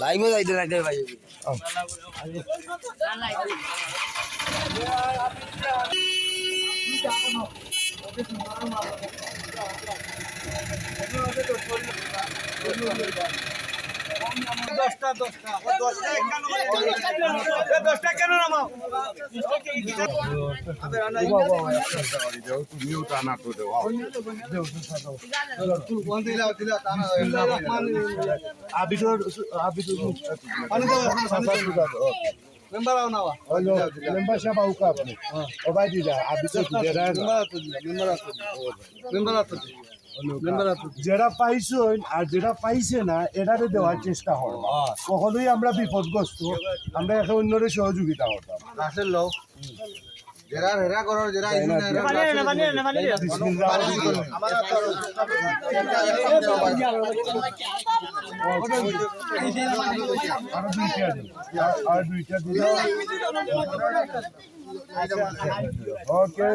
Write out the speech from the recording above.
লাইভে যাইতে থাকে ভাই দশটা কেন নামাও যেটা পাইছেন আর যেটা পাইছে না এটাতে দেওয়ার চেষ্টা করব কখনোই আমরা বিপদগ্রস্ত আমরা একে অন্যের সহযোগিতা করতাম আসল লোক যারা হেরা করার যারা আর দুইটা দিলে ওকে